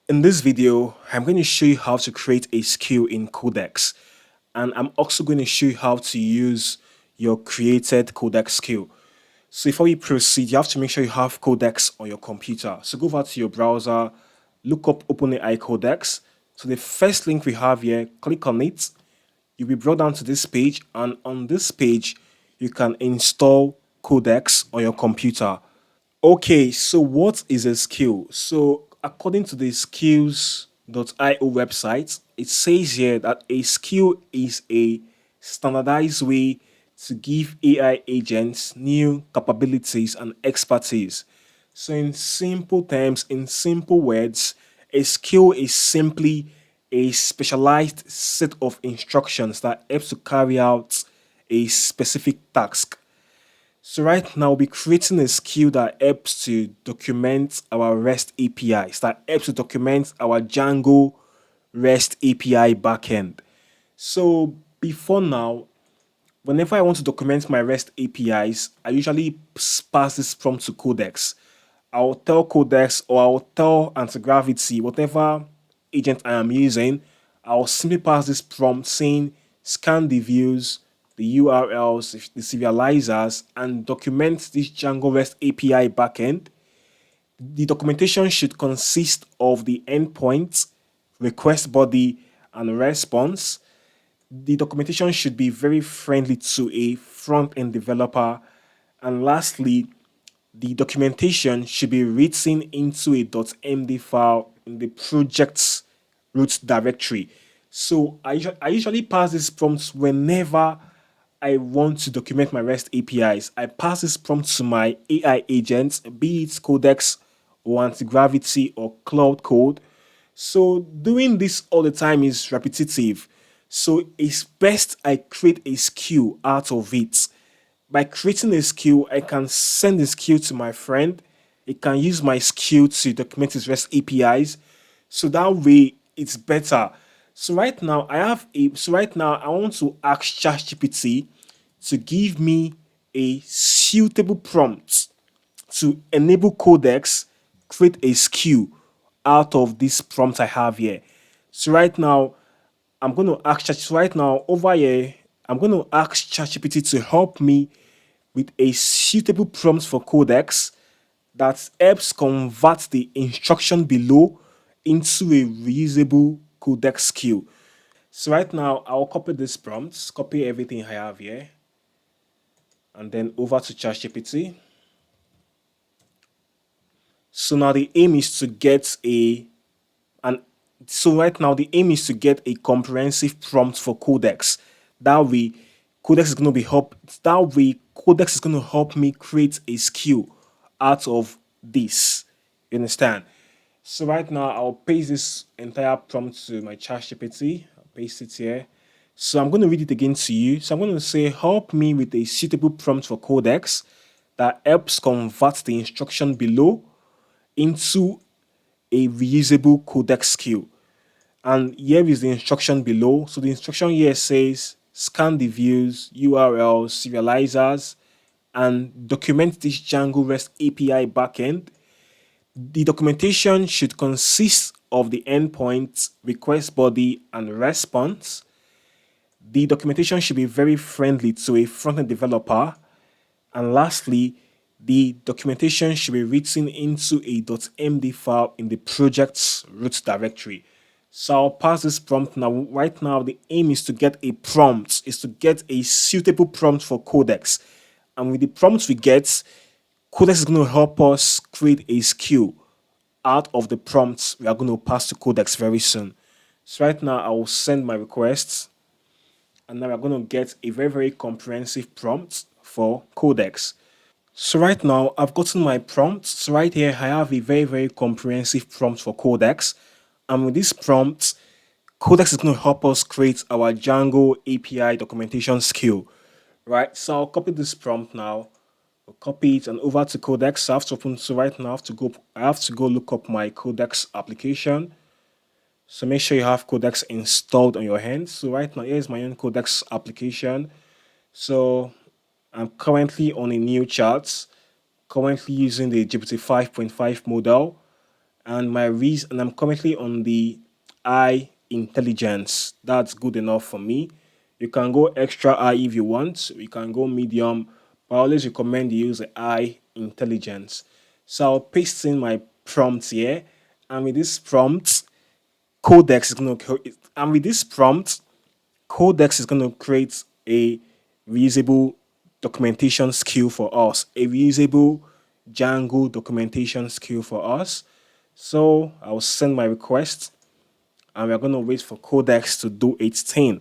In this video, I'm going to show you how to create a skill in Codex, and I'm also going to show you how to use your created Codex skill. So before we proceed, you have to make sure you have Codex on your computer. So go over to your browser, look up OpenAI Codex. So the first link we have here, click on it. You'll be brought down to this page, and on this page, you can install Codex on your computer. Okay, so what is a skill? So, according to the skills.io website, it says here that a skill is a standardized way to give AI agents new capabilities and expertise. So, in simple terms, in simple words, a skill is simply a specialized set of instructions that helps to carry out a specific task. So right now, we'll be creating a skill that helps to document our REST APIs, that helps to document our Django REST API backend. So before now, whenever I want to document my REST APIs, I usually pass this prompt to Codex. I'll tell Codex or I'll tell Antigravity, whatever agent I am using, I'll simply pass this prompt saying scan the views, the URLs, the serializers, and document this Django REST API backend. The documentation should consist of the endpoint, request body, and response. The documentation should be very friendly to a front end developer. And lastly, the documentation should be written into a .md file in the project's root directory. So I usually pass this prompt whenever I want to document my REST APIs. I pass this prompt to my AI agents, be it Codex or Antigravity or Cloud Code. So doing this all the time is repetitive. So it's best I create a skill out of it. By creating a skill, I can send the skill to my friend. It can use my skill to document his REST APIs. So that way it's better. So right now I want to ask ChatGPT to give me a suitable prompt to enable Codex create a skill out of this prompt I have here. So right now, I'm going to ask Chat right now over here. I'm going to ask ChatGPT to help me with a suitable prompt for Codex that helps convert the instruction below into a reusable Codex skill. So right now, I'll copy this prompt, copy everything I have here, and then over to ChatGPT. So now the aim is to get a and so right now the aim is to get a comprehensive prompt for Codex. That way, Codex is going to be help. That way, Codex is going to help me create a skill out of this. You understand? So right now, I'll paste this entire prompt to my ChatGPT. I'll paste it here. So I'm going to read it again to you. So I'm going to say, help me with a suitable prompt for Codex that helps convert the instruction below into a reusable Codex skill. And here is the instruction below. So the instruction here says scan the views, URLs, serializers, and document this Django REST API backend. The documentation should consist of the endpoint, request body, and response. The documentation should be very friendly to a front-end developer. And lastly, the documentation should be written into a .md file in the project's root directory. So I'll pass this prompt now. Right now, the aim is to get a prompt, is to get a suitable prompt for Codex. And with the prompts we get, Codex is going to help us create a skill out of the prompts we are going to pass to Codex very soon. So right now, I will send my requests, and now we're going to get a very, very comprehensive prompt for Codex. So right now, I've gotten my prompt. So right here, I have a very, very comprehensive prompt for Codex. And with this prompt, Codex is going to help us create our Django API documentation skill, right? So I'll copy this prompt now. I'll copy it and over to Codex. So I have to open. So right now, I have to go look up my Codex application. So make sure you have Codex installed on your hand. So right now, here's my own Codex application. So I'm currently on a new chart, currently using the GPT 5.5 model. and my reason, and I'm currently on the I intelligence. That's good enough for me. You can go extra I if you want. You can go medium, but I always recommend you use the I intelligence. So I'll paste in my prompt here, and with this prompt, Codex is going to, and with this prompt, Codex is going to create a reusable documentation skill for us, a reusable Django documentation skill for us. So I'll send my request, and we're going to wait for Codex to do its thing.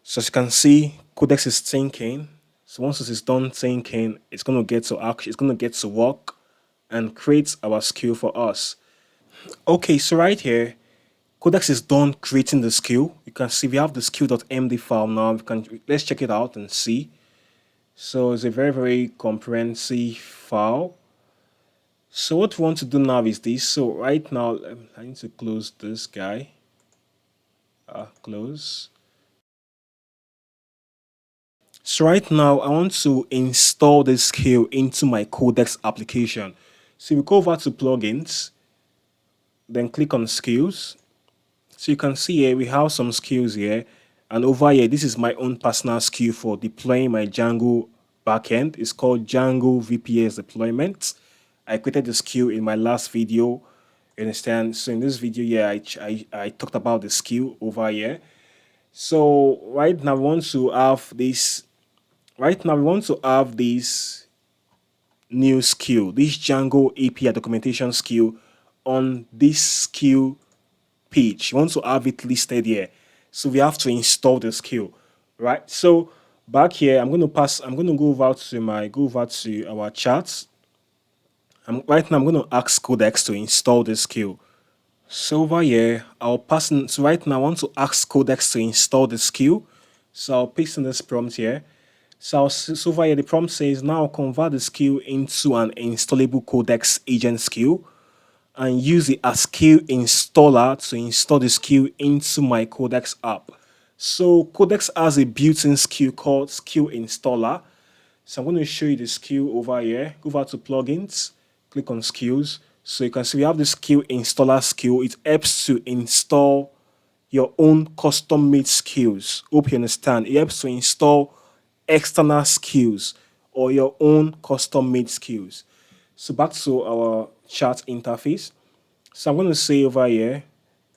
So as you can see, Codex is thinking. So once it is done thinking, it's going to get to action, it's going to get to work and create our skill for us. Okay, so right here, Codex is done creating the skill. You can see we have the skill.md file now. Let's check it out and see. So it's a very, very comprehensive file. So what we want to do now is this. So right now, I need to close this guy. Close. So right now, I want to install this skill into my Codex application. So we go over to plugins, then click on skills. So you can see here we have some skills here, and over here this is my own personal skill for deploying my Django backend. It's called Django VPS deployment. I created the skill in my last video. You understand? So in this video here, I talked about the skill over here. So right now we want to have this. Right now we want to have this new skill, this Django API documentation skill on this skill page. You want to have it listed here. So we have to install the skill, right? So back here, I'm going to go over to our charts. Right now, I'm going to ask Codex to install the skill. So over here, I'll pass in, so right now I want to ask Codex to install the skill. So I'll paste in this prompt here. So over here, the prompt says now convert the skill into an installable Codex agent skill and use the as skill installer to install the skill into my Codex app. So Codex has a built-in skill called skill installer. So I'm going to show you the skill over here. Go over to plugins, click on skills. So you can see we have the skill installer skill. It helps to install your own custom made skills. Hope you understand. It helps to install external skills or your own custom made skills. So back to our chat interface. So I'm going to say over here,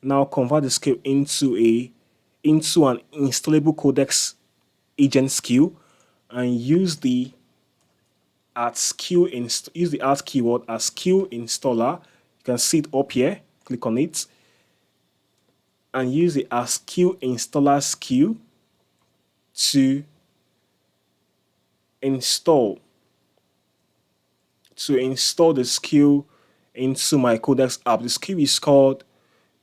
now convert the skill into an installable Codex agent skill and use the use the at keyword as skill installer. You can see it up here. Click on it and use the as skill installer skill to install the skill into my Codex app. The skill is called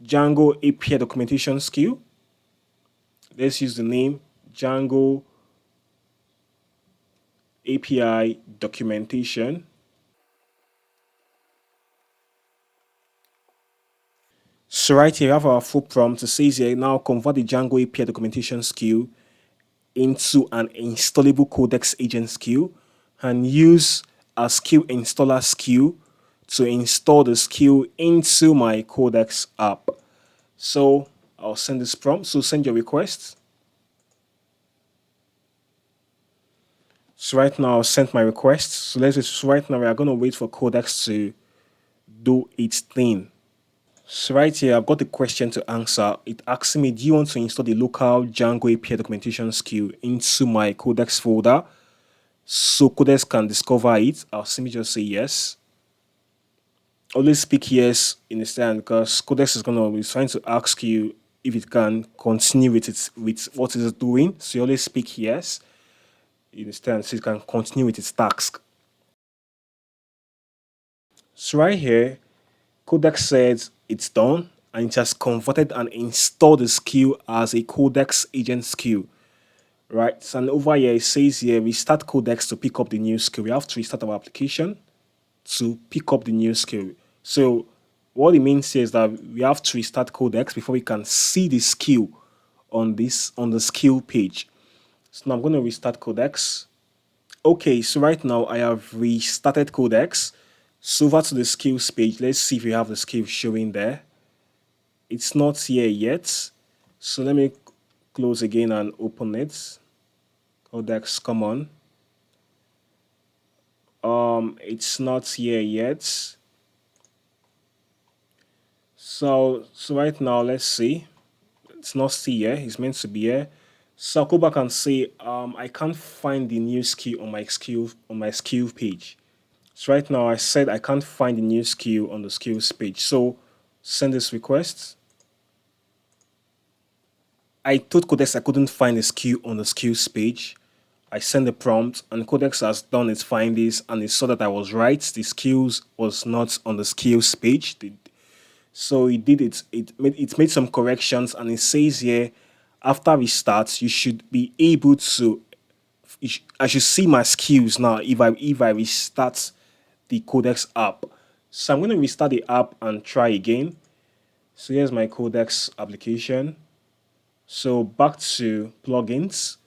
Django API documentation skill. Let's use the name Django API documentation. So right here, we have our full prompt. It says here, now convert the Django API documentation skill into an installable Codex agent skill and use a skill installer skill to install the skill into my Codex app. So I'll send this prompt. So send your request. So right now I've sent my request. So right now we are going to wait for Codex to do its thing. So right here, I've got a question to answer. It asks me, do you want to install the local Django API documentation skill into my Codex folder so Codex can discover it? I'll simply just say yes. Always speak yes in the stand because Codex is trying to ask you if it can continue with what it is doing. So you always speak yes. You understand? So it can continue with its task. So right here, Codex says it's done and it has converted and installed the skill as a Codex agent skill. Right, so and over here it says here we start Codex to pick up the new skill. We have to restart our application to pick up the new skill. So what it means here is that we have to restart Codex before we can see the skill on the skill page. So now I'm going to restart Codex. Okay, so right now I have restarted Codex. So over to the skills page. Let's see if you have the skills showing there. It's not here yet. So let me close again and open it. Codex, come on. It's not here yet. So right now, let's see. It's not still here. It's meant to be here. So I'll go back and say, I can't find the new skill on my skill page. So right now, I said I can't find the new skill on the skills page. So send this request. I told Codex I couldn't find a skill on the skills page. I sent the prompt, and Codex has done its findings, and it saw that I was right. The skills was not on the skills page. So it did it. It made some corrections, and it says here, after restart, you should be able to. I should see my skills now if I restart the Codex app. So I'm going to restart the app and try again. So here's my Codex application. So back to plugins,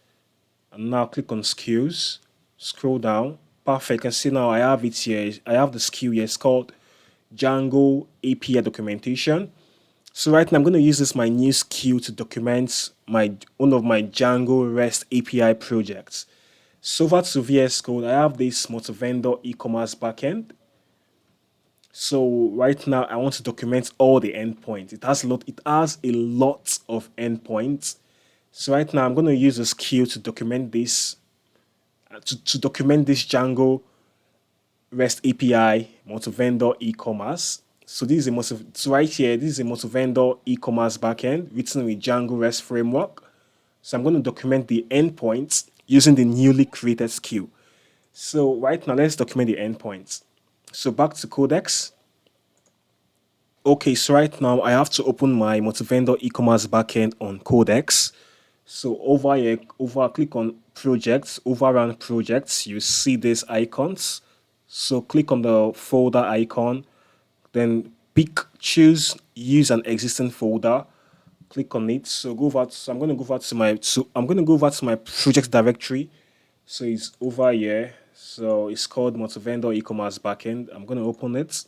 and now click on skills. Scroll down. Perfect. You can see now I have it here. I have the skill here. It's called Django API documentation. So right now I'm going to use this my new skill to document my one of my Django REST API projects. So over to VS Code, I have this multi-vendor e-commerce backend. So right now I want to document all the endpoints. It has a lot of endpoints. So right now I'm going to use a skill to document this to document this Django REST API multi-vendor e-commerce. So this is so right here, this is a multi-vendor e-commerce backend written with Django REST framework. So I'm going to document the endpoints using the newly created skill. So right now, let's document the endpoints. So back to Codex. Okay, so right now I have to open my multi-vendor e-commerce backend on Codex. So over here, click on projects, overrun projects, you see these icons. So click on the folder icon, then choose use an existing folder, click on it. So go over so I'm going to go over to my project directory. So it's over here. So it's called multi-vendor e-commerce backend. I'm going to open it.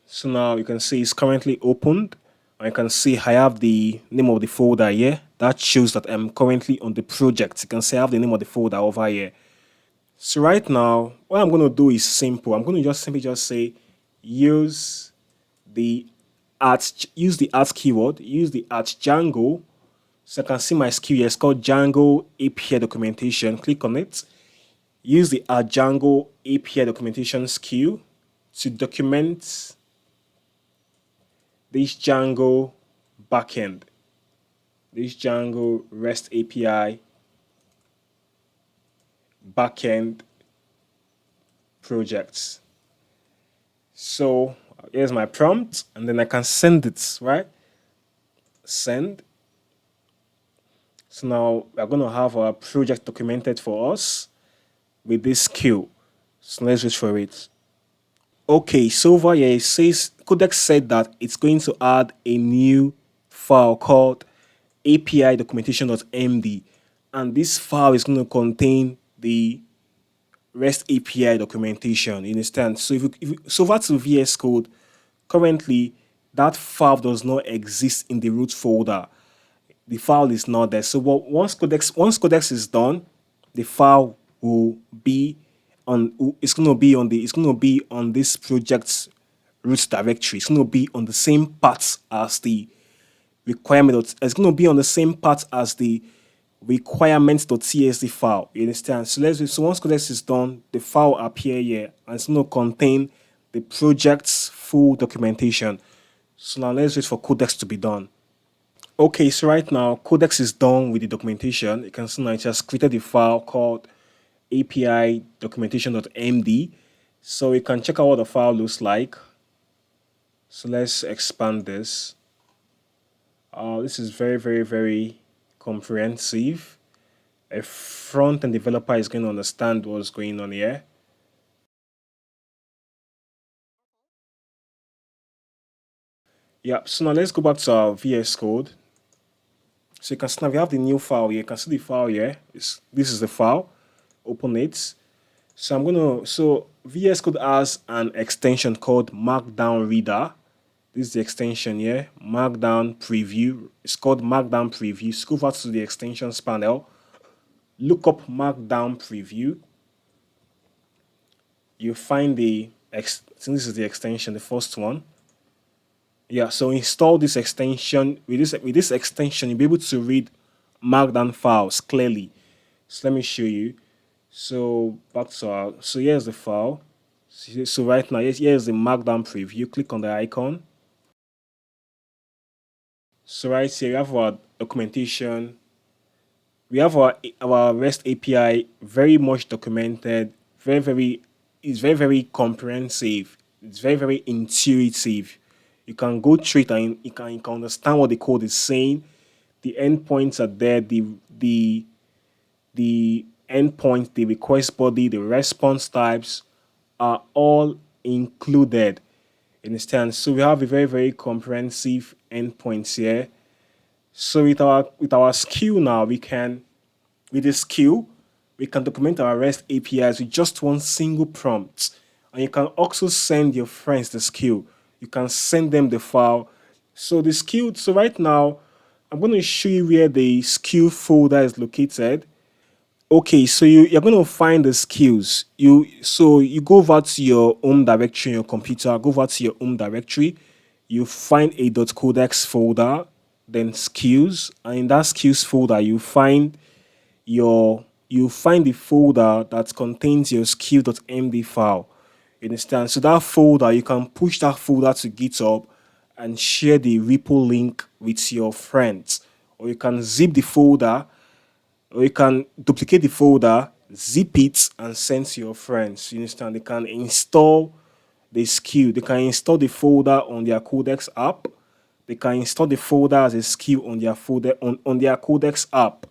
So now you can see it's currently opened. And you can see I have the name of the folder here. That shows that I'm currently on the project. You can see I have the name of the folder over here. So right now, what I'm going to do is simple. I'm going to just simply just say use the use the at keyword, use the at Django. So I can see my skill here. It's called Django API documentation. Click on it. Use the at Django API documentation skill to document this Django backend, this Django REST API backend projects. So here's my prompt, and then I can send it, right? Send. So now we're going to have our project documented for us with this skill. So let's wait for it. Okay, so over here it says Codex said that it's going to add a new file called API documentation.md, and this file is going to contain the REST API documentation. You understand? So so over to VS Code, currently that file does not exist in the root folder. The file is not there. So once Codex is done, the file will be on it's gonna be on this project's root directory. It's gonna be on the same path as the requirement. It's gonna be on the same path as the requirements.tsd file. You understand? So once Codex is done, the file will appear here and it's gonna contain the project's full documentation. So now let's wait for Codex to be done. Okay, so right now Codex is done with the documentation. You can see now it has created a file called API documentation.md. So you can check out what the file looks like. So let's expand this. This is very, very, very comprehensive. A front-end developer is going to understand what's going on here. Yeah, so now let's go back to our VS Code. So you can see now we have the new file here. You can see the file here. This is the file. Open it. So VS Code has an extension called Markdown Reader. This is the extension here, Markdown Preview. It's called Markdown Preview. Scroll over to the extensions panel, look up Markdown Preview. You find so this is the extension, the first one. Yeah, so install this extension. With this extension, you'll be able to read Markdown files clearly. So let me show you. So back to here's the file. So right now, here's the Markdown preview. Click on the icon. So right here, we have our documentation. We have our REST API very much documented. It's very comprehensive. It's very intuitive. You can go through it and you can understand what the code is saying. The endpoints are there. The endpoint, the request body, the response types are all included. You understand? So we have a very comprehensive endpoints here. So with our skill now, with this skill, we can document our REST APIs with just one single prompt. And you can also send your friends the skill. You can send them the file. So right now, I'm going to show you where the skill folder is located. Okay, so you're going to find the skills. You go over to your home directory in your computer, go over to your home directory, you find a .codex folder, then skills, and in that skills folder you find the folder that contains your skill.md file. You understand? So that folder, you can push that folder to GitHub and share the repo link with your friends. Or you can zip the folder, or you can duplicate the folder, zip it, and send to your friends. You understand? They can install the skill. They can install the folder on their Codex app. They can install the folder as a skill on their folder on their Codex app,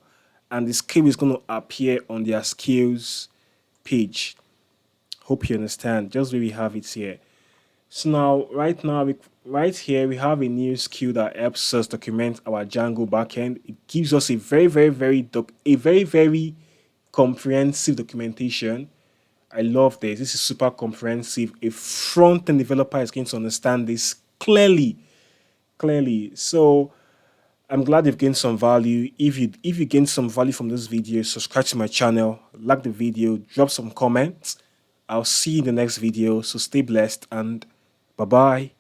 and the skill is going to appear on their skills page. Hope you understand. Just where we have it here. So right here, we have a new skill that helps us document our Django backend. It gives us a very comprehensive documentation. I love this. This is super comprehensive. A front-end developer is going to understand this clearly. Clearly. So I'm glad you've gained some value. If you gained some value from this video, subscribe to my channel, like the video, drop some comments. I'll see you in the next video. So stay blessed and bye bye.